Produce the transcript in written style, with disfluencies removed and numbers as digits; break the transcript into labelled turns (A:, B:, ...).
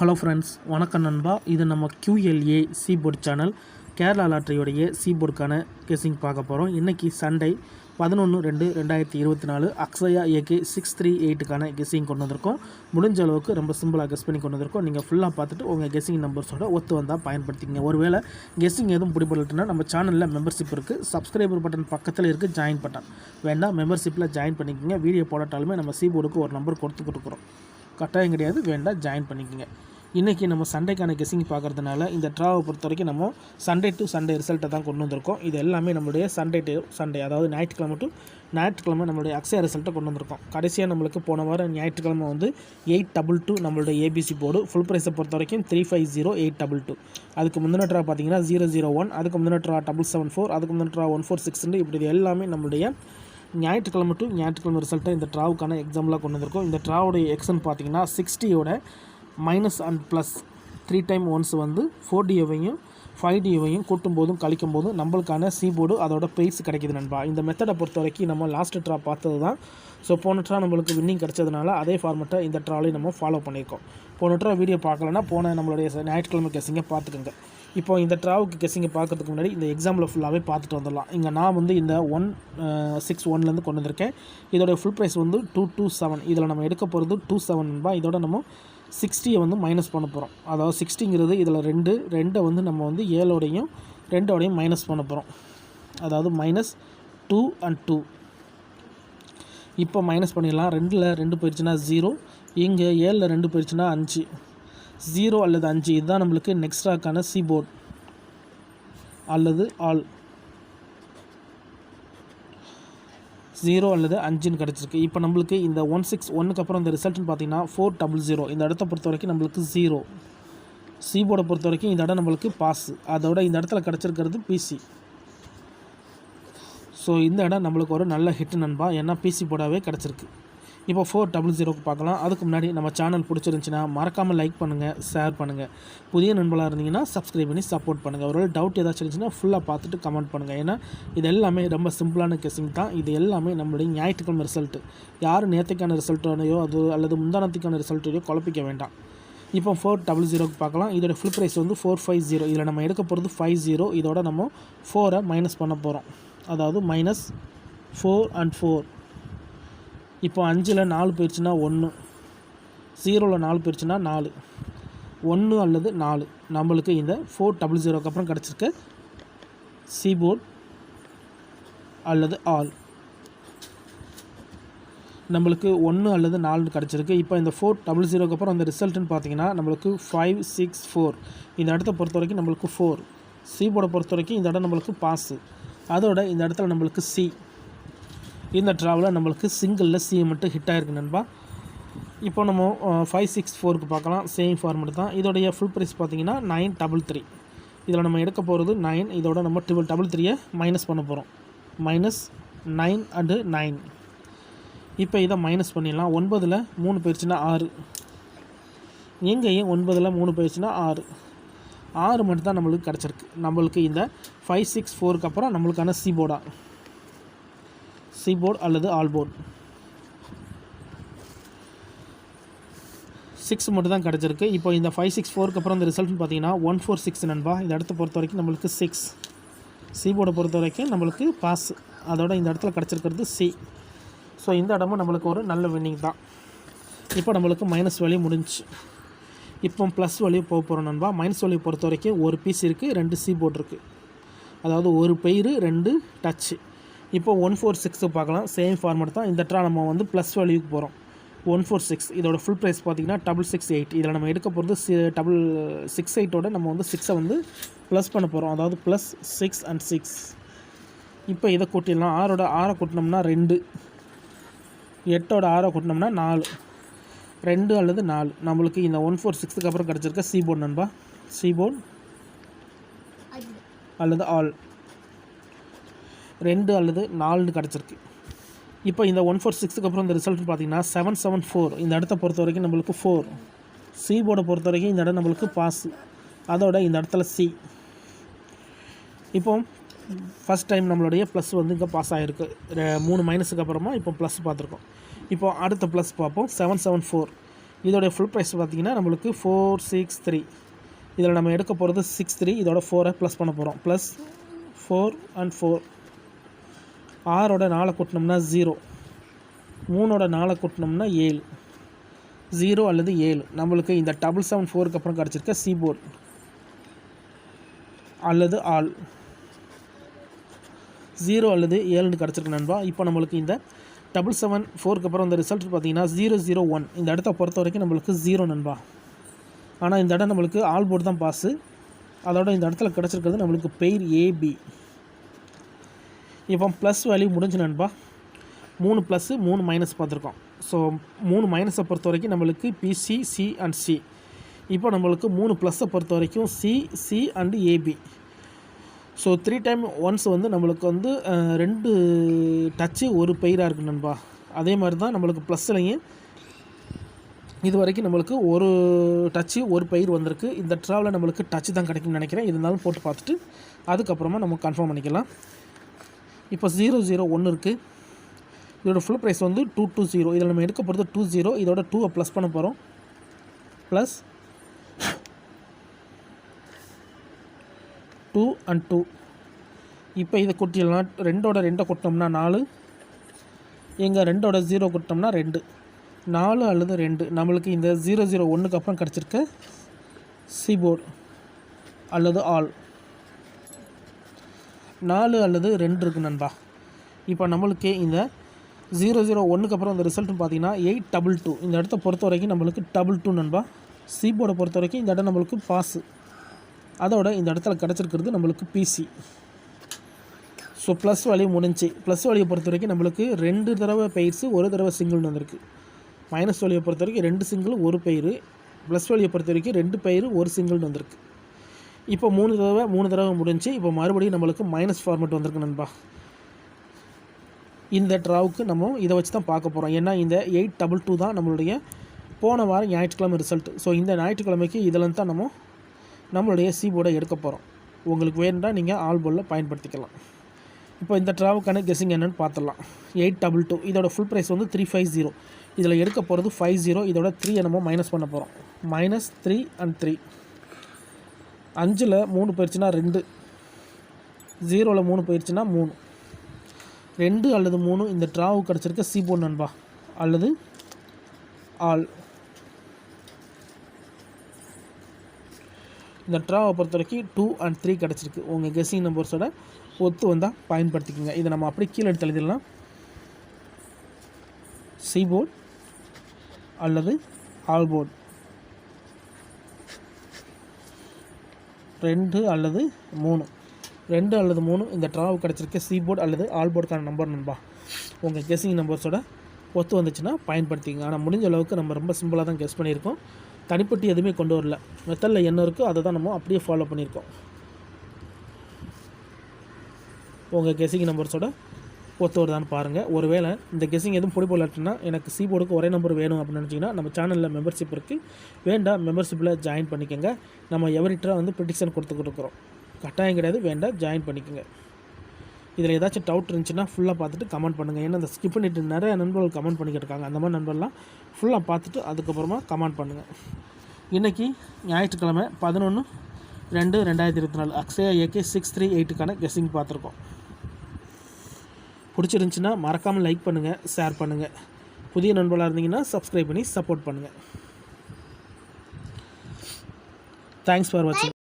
A: Hello friends, வணக்கம் நண்பா. இது நம்ம QLA சீபோர்ட் சேனல் கேரளா லாட்டரியோடைய சீபோர்டுக்கான கெஸிங் பார்க்க போகிறோம். இன்றைக்கி சண்டே 11/2/2024 அக்ஷயா AK 638க்கான கெஸிங் கொண்டு வந்திருக்கோம். முடிஞ்ச அளவுக்கு ரொம்ப சிம்பிளாக கெஸ் பண்ணி கொண்டு வந்திருக்கோம். நீங்கள் ஃபுல்லாக பார்த்துட்டு உங்கள் கெஸிங் நம்பர்ஸோட ஒத்து வந்தால் பயன்படுத்திக்கங்க. ஒருவேளை கெஸிங் எதுவும் பிடிபடலட்டுனா நம்ம சேனலில் மெம்பர்ஷிப் இருக்குது. சப்ஸ்கிரைபர் பட்டன் பக்கத்தில் இருக்குது, ஜாயின் பட்டன் வேண்டாம், மெம்பர்ஷிப்பில் ஜாயின் பண்ணிக்கோங்க. வீடியோ போடாட்டாலுமே நம்ம சீபோர்டுக்கு ஒரு நம்பர் கொடுத்துருக்குறோம். கட்டாயம் கிடையாது, வேண்டாம், ஜாயின் பண்ணிக்கோங்க. இன்றைக்கி நம்ம சண்டேக்கான கெஸிங் பார்க்குறதுனால இந்த ட்ராவை பொறுத்த வரைக்கும் நம்ம சண்டே டு சண்டே ரிசல்ட்டை தான் கொண்டு வந்திருக்கோம். இது எல்லாமே நம்மளுடைய சண்டே டு சண்டே, அதாவது ஞாயிற்றுக்கிழமை டு ஞாயிற்றுக்கிழமை நம்மளுடைய அக்ஷயா ரிசல்ட்டை கொண்டு வந்திருக்கோம். கடைசியாக நம்மளுக்கு போன வாரம் ஞாயிற்றுக்கிழமை 822 நம்மளுடைய ஏபிசி போர்டு ஃபுல் ப்ரைஸை பொறுத்த வரைக்கும் 350822. அதுக்கு முந்தின ட்ரா பார்த்தீங்கன்னா 001, அதுக்கு முந்தின ட்ரா 774, அதுக்கு முந்தின ட்ரா 146. இப்படி இது எல்லாமே நம்மளுடைய ஞாயிற்றுக்கிழமை டு ஞாயிற்றுக்கிழமை ரிசல்ட்டை இந்த ட்ராவுக்கான எக்ஸாம்பிளாக கொண்டு வந்திருக்கோம். இந்த ட்ராவுடைய எக்ஸன் பார்த்தீங்கன்னா 60யோட minus and plus 3 time once 4DAவையும் 5DAவையும் கூட்டும் போதும் கழிக்கும் போதும் நம்மளுக்கான சீபோர்டு அதோட ப்ரைஸ் கிடைக்கிது நண்பா. இந்த மெத்தடை பொறுத்த வரைக்கும் நம்ம லாஸ்ட் ட்ரா பார்த்தது தான். ஸோ போன ட்ரா நம்மளுக்கு வின்னிங் கிடச்சதுனால அதே ஃபார்மெட்டை இந்த ட்ராலையும் நம்ம ஃபாலோ பண்ணியிருக்கோம். போன ட்ரா வீடியோ பார்க்கலன்னா போன நம்மளுடைய ஞாயிற்றுக்கிழமை கெஸிங்கை பார்த்துக்கோங்க. இப்போ இந்த ட்ராவுக்கு கெஸிங்கை பார்க்கறதுக்கு முன்னாடி இந்த எக்ஸாம்பிள் ஃபுல்லாகவே பார்த்துட்டு வந்துடலாம். இங்கே நான் இந்த 161 கொண்டு வந்திருக்கேன். இதோட ஃபுல் ப்ரைஸ் 227. இதில் நம்ம எடுக்க போகிறது 27 நண்பா. இதோட நம்ம 60 மைனஸ் பண்ண போகிறோம். அதாவது 60ங்கிறது இதில் 2 நம்ம 7ஓடையும் 2ஓடையும் மைனஸ் பண்ண போகிறோம். அதாவது -2 and 2. இப்போ மைனஸ் பண்ணிடலாம். 2ல் 2 போயிடுச்சுன்னா 0, இங்கே 7ல் 2 போயிடுச்சுன்னா 5. 0 அல்லது 5 இதுதான் நம்மளுக்கு நெக்ஸ்ட்ராக்கான சீபோர்ட் அல்லது ஆல். 0 அல்லது 5ன்னு கிடச்சிருக்கு. இப்போ நம்மளுக்கு இந்த 161க்கு அப்புறம் இந்த ரிசல்ட்னு பார்த்தீங்கன்னா 400. இந்த இடத்த பொறுத்த வரைக்கும் நம்மளுக்கு 0. சீபோர்டை பொறுத்த வரைக்கும் இந்த இடம் நம்மளுக்கு பாஸ். அதோட இந்த இடத்துல கிடச்சிருக்கிறது பிசி. ஸோ இந்த இடம் நம்மளுக்கு ஒரு நல்ல ஹிட் நண்பா, ஏன்னா பிசி போர்டாகவே கிடச்சிருக்கு. இப்போ 400க்கு பார்க்கலாம். அதுக்கு முன்னாடி நம்ம சேனல் பிடிச்சிருந்துச்சின்னா மறக்காமல் லைக் பண்ணுங்கள், ஷேர் பண்ணுங்கள். புதிய நண்பர்களாக இருந்தீங்கன்னா சப்ஸ்கிரைப் பண்ணி சப்போர்ட் பண்ணுங்கள். ஒரு டவுட் ஏதாச்சும் இருந்துச்சுன்னா ஃபுல்லாக பார்த்துட்டு கமெண்ட் பண்ணுங்கள். ஏன்னா இது எல்லாமே ரொம்ப சிம்பிளான கெஸிங் தான். இது எல்லாமே நம்மளுடைய ஞாயிற்றுக்கிழமை ரிசல்ட்டு. யார் நேற்றுக்கான ரிசல்ட்டோடையோ அது அல்லது முந்தானத்துக்கான ரிசல்ட்டோடையோ குழப்பிக்க வேண்டாம். இப்போ 400க்கு பார்க்கலாம். இதோட ஃபுல் ப்ரைஸ் 450. இதில் நம்ம எடுக்க போகிறது 50. இதோட நம்ம 4 மைனஸ் பண்ண போகிறோம். அதாவது -4 and 4. இப்போ 5ல் 4 போயிடுச்சுன்னா 1, 0ல் 4 போயிடுச்சுன்னா 4. 1 அல்லது 4 நம்மளுக்கு இந்த 400க்கு அப்புறம் கிடச்சிருக்க சீபோர்ட் அல்லது ஆல். நம்மளுக்கு 1 அல்லது 4 கிடச்சிருக்கு. இப்போ இந்த 400க்கு அப்புறம் அந்த ரிசல்ட்டுன்னு பார்த்தீங்கன்னா நம்மளுக்கு 564. இந்த இடத்த பொறுத்த வரைக்கும் நம்மளுக்கு 4. சீபோர்டை பொறுத்த வரைக்கும் இந்த இடம் நம்மளுக்கு பாஸு. அதோட இந்த இடத்துல நம்மளுக்கு சி. இந்த ட்ராவில் நம்மளுக்கு சிங்கிளில் சி மட்டும் ஹிட் ஆகிருக்கு நண்பா. இப்போ நம்ம 564க்கு பார்க்கலாம். சேம் ஃபார்மெட் தான். இதோடைய ஃபுல் ப்ரைஸ் பார்த்தீங்கன்னா 933. இதில் நம்ம எடுக்க போகிறது 9. இதோட நம்ம 1233 மைனஸ் பண்ண போகிறோம். -9 and 9. இப்போ இதை மைனஸ் பண்ணிடலாம். 9ல் 3 போயிடுச்சுன்னா 6. எங்கேயும் 9ல் 3 போயிடுச்சுன்னா 6. 6 மட்டும் தான் நம்மளுக்கு கிடச்சிருக்கு. நம்மளுக்கு இந்த 564க்கு அப்புறம் நம்மளுக்கான சீபோர்ட் அல்லது ஆல் போர்ட் 6 மட்டும் தான் கிடச்சிருக்கு. இப்போ இந்த 564க்கு அப்புறம் இந்த ரிசல்ட்னு பார்த்தீங்கன்னா 146 நண்பா. இந்த இடத்த பொறுத்த வரைக்கும் நம்மளுக்கு 6. சீபோர்டை பொறுத்த வரைக்கும் நம்மளுக்கு பாஸ். அதோட இந்த இடத்துல கிடச்சிருக்கிறது சி. ஸோ இந்த இடமும் நம்மளுக்கு ஒரு நல்ல வின்னிங் தான். இப்போ நம்மளுக்கு மைனஸ் வேல்யூ முடிஞ்சிச்சு. இப்போ ப்ளஸ் வேல்யூ போக போகிறோம் நண்பா. மைனஸ் வேல்யூ பொறுத்த வரைக்கும் ஒரு பீஸ் இருக்குது, 2 சீபோர்ட் இருக்குது. அதாவது ஒரு பெயர் 2 டச்சு. இப்போ 146 பார்க்கலாம். சேம் ஃபார்மெட் தான். இந்த ட்ரா நம்ம ப்ளஸ் வேல்யூக்கு போகிறோம். 146 இதோட ஃபுல் ப்ரைஸ் பார்த்தீங்கன்னா 668. இதில் நம்ம எடுக்க போகிறது 668ஓட நம்ம 6 ப்ளஸ் பண்ண போகிறோம். அதாவது +6 and 6. இப்போ இதை கூட்டிடலாம். 6 கூட்டினோம்னா 2, 8ஓட 6 கூட்டினோம்னா 4. 2 அல்லது 4 நம்மளுக்கு இந்த 146க்கு அப்புறம் கிடச்சிருக்க சீபோர்ட் நண்பா. சீபோர்ட் அல்லது ஆல் 2 அல்லது 4 கிடச்சிருக்கு. இப்போ இந்த 146க்கு அப்புறம் இந்த ரிசல்ட் பார்த்தீங்கன்னா 774. இந்த இடத்த பொறுத்த வரைக்கும் நம்மளுக்கு 4. சீபோர்டை பொறுத்த வரைக்கும் இந்த இடம் நம்மளுக்கு பாஸ். அதோட இந்த இடத்துல சி. இப்போ ஃபஸ்ட் டைம் நம்மளுடைய ப்ளஸ் இங்கே பாஸ் ஆகிருக்கு. 3 மைனஸுக்கு அப்புறமா இப்போ ப்ளஸ் பார்த்துருக்கோம். இப்போ அடுத்த ப்ளஸ் பார்ப்போம். 774. இதோடைய ஃபுல் ப்ரைஸ் பார்த்திங்கன்னா நம்மளுக்கு 463. இதில் நம்ம எடுக்க போகிறது 63. இதோட 4 ப்ளஸ் பண்ண போகிறோம். Plus 4 and 4. 6ஓட 4 கூட்டினோம்னா 0. 3ஓட 4 கூட்டினோம்னா 7. 0 அல்லது 7 நம்மளுக்கு இந்த 774க்கு அப்புறம் கிடச்சிருக்க சீபோர்ட் அல்லது ஆல் 0 அல்லது 7ன்னு கிடச்சிருக்கு நண்பா. இப்போ நம்மளுக்கு இந்த 774க்கு அப்புறம் இந்த ரிசல்ட் பார்த்திங்கன்னா 001. இந்த இடத்த பொறுத்த வரைக்கும் நம்மளுக்கு 0 நண்பா. ஆனால் இந்த இடம் நம்மளுக்கு ஆல் போர்டு தான் பாஸு. அதோட இந்த இடத்துல கிடச்சிருக்கிறது நம்மளுக்கு பெயர் ஏபி. இப்போ ப்ளஸ் வேல்யூ முடிஞ்சு நண்பா. 3 ப்ளஸ்ஸு 3 மைனஸ் பார்த்துருக்கோம். ஸோ 3 மைனஸை பொறுத்த வரைக்கும் நம்மளுக்கு பிசி, சி அண்ட் சி. இப்போ நம்மளுக்கு 3 ப்ளஸ்ஸை பொறுத்த வரைக்கும் C and AP. So 3 time once வந்து நம்மளுக்கு வந்து 2 டச்சு ஒரு பெயராக இருக்குது நண்பா. அதே மாதிரி தான் நம்மளுக்கு ப்ளஸ்லையும் இது வரைக்கும் நம்மளுக்கு ஒரு டச்சு ஒரு பெயர் வந்திருக்கு. இந்த ட்ராவில் நம்மளுக்கு டச்சு தான் கிடைக்கும்னு நினைக்கிறேன். இருந்தாலும் போட்டு பார்த்துட்டு அதுக்கப்புறமா நம்ம கன்ஃபார்ம் பண்ணிக்கலாம். இப்போ 001 இருக்குது. இதோட ஃபுல் ப்ரைஸ் வந்து 220. இதில் நம்ம எடுக்க போகிறது 20. இதோட 2 ப்ளஸ் பண்ண போகிறோம். Plus 2 and 2. இப்போ இதை கூட்டிடலாம். 2ஓட 2 கூட்டினோம்னா 4. எங்கள் 2ஓட 0 கூட்டினோம்னா 2. 4 அல்லது 2 நம்மளுக்கு இந்த 001க்கு அப்புறம் கிடச்சிருக்க சீபோர்டு அல்லது ஆல் 4 அல்லது 2 இருக்குது நண்பா. இப்போ நம்மளுக்கு இந்த 001க்கு அப்புறம் இந்த ரிசல்ட்னு பார்த்தீங்கன்னா 822. இந்த இடத்த பொறுத்த வரைக்கும் நம்மளுக்கு 22 நண்பா. சீபோர்டை பொறுத்த வரைக்கும் இந்த இடம் நம்மளுக்கு பாஸு. அதோட இந்த இடத்துல கிடச்சிருக்கிறது நம்மளுக்கு பிசி. ஸோ ப்ளஸ் வேல்யூ முடிஞ்சு. ப்ளஸ் வேல்யூ பொறுத்த வரைக்கும் நம்மளுக்கு 2 தடவை பெயர்ஸு 1 தடவை சிங்கிள்னு வந்திருக்கு. மைனஸ் வேல்யூ பொறுத்த வரைக்கும் 2 சிங்கிள் 1 பெயர். ப்ளஸ் வேல்யூ பொறுத்த வரைக்கும் 2 பெயர் 1 சிங்கிள்னு வந்திருக்கு. இப்போ 3 தடவை முடிஞ்சு. இப்போ மறுபடியும் நம்மளுக்கு மைனஸ் ஃபார்மெட் வந்திருக்கு நண்பா. இந்த ட்ராவுக்கு நம்ம இதை வச்சு தான் பார்க்க போகிறோம். ஏன்னா இந்த 822 தான் நம்மளுடைய போன வாரம் ஞாயிற்றுக்கிழமை ரிசல்ட். ஸோ இந்த ஞாயிற்றுக்கிழமைக்கு இதில் தான் நம்மளுடைய சீபோர்டை எடுக்க போகிறோம். உங்களுக்கு வேணும்னா நீங்கள் ஆல் போர்டில் பயன்படுத்திக்கலாம். இப்போ இந்த ட்ராவுக்கான கெஸ்ஸிங் என்னென்னு பார்த்துடலாம். 822. இதோட ஃபுல் ப்ரைஸ் வந்து 350. இதில் எடுக்க போகிறது 50. இதோட 3 நம்ம மைனஸ் பண்ண போகிறோம். -3 and 3. 5ல் 3 போயிடுச்சுன்னா 2. 0ல் 3 போயிடுச்சுன்னா 3. 2 அல்லது 3 இந்த ட்ராவுக்கு கிடச்சிருக்க சீபோர்ட் நண்பா அல்லது ஆல். இந்த ட்ராவை பொறுத்த வரைக்கும் 2 and 3 கிடச்சிருக்கு. உங்கள் கெஸ்ஸிங் நம்பர்ஸோட ஒத்து வந்தால் பயன்படுத்திக்கோங்க. இதை நம்ம அப்படியே கீழே எடுத்து எழுதிடலாம். சீபோர்ட் அல்லது ஆல் போர்ட் 2 அல்லது 3. 2 அல்லது 3 இந்த ட்ராவு கிடச்சிருக்க சீபோர்ட் அல்லது ஆல் போர்டுக்கான நம்பர் நண்பா. உங்கள் கெஸ்ஸிங் நம்பர்ஸோட ஒத்து வந்துச்சுன்னா பயன்படுத்திங்க. ஆனால் முடிஞ்ச அளவுக்கு நம்ம ரொம்ப சிம்பிளாக தான் கெஸ் பண்ணியிருக்கோம். தனிப்பட்டு எதுவுமே கொண்டு வரல. மெத்தடில் என்ன இருக்கோ அதை தான் நம்ம அப்படியே ஃபாலோ பண்ணியிருக்கோம். உங்கள் கெஸ்ஸிங் நம்பர்ஸோட ஒத்து வருதான்னு பாருங்கள். ஒருவேளை இந்த கெஸ்ஸிங் எதுவும் பிடி போடலாட்டினா எனக்கு சீபோர்டுக்கு ஒரே நம்பர் வேணும் அப்படின்னு நினச்சிங்கன்னா நம்ம சேனலில் மெம்பர்ஷிப் இருக்குது. வேண்டாம் மெம்பர்ஷிப்பில் ஜாயின் பண்ணிக்கோங்க. நம்ம எவரிட்டராக வந்து ப்ரிடிக்ஷன் கொடுத்துருக்குறோம். கட்டாயம் கிடையாது. வேண்டாம் ஜாயின் பண்ணிக்கோங்க. இதில் ஏதாச்சும் டவுட் இருந்துச்சுன்னா ஃபுல்லாக பார்த்துட்டு கமெண்ட் பண்ணுங்கள். ஏன்னா அந்த ஸ்கிப் பண்ணிவிட்டு நிறைய நண்பர்கள் கமெண்ட் பண்ணிக்கிட்டு இருக்காங்க. அந்த மாதிரி நண்பர்லாம் ஃபுல்லாக பார்த்துட்டு அதுக்கப்புறமா கமெண்ட் பண்ணுங்கள். இன்றைக்கி ஞாயிற்றுக்கிழமை 11/2/2024 அக்ஷயா ஏகே 638க்கான கெஸ்ஸிங் பார்த்துருக்கோம். பிடிச்சிருந்துச்சின்னா மறக்காமல் லைக் பண்ணுங்கள், ஷேர் பண்ணுங்கள். புதிய நண்பர்களாக இருந்தீங்கன்னா சப்ஸ்கிரைப் பண்ணி சப்போர்ட் பண்ணுங்கள். தேங்க்ஸ் ஃபார் வாட்சிங்.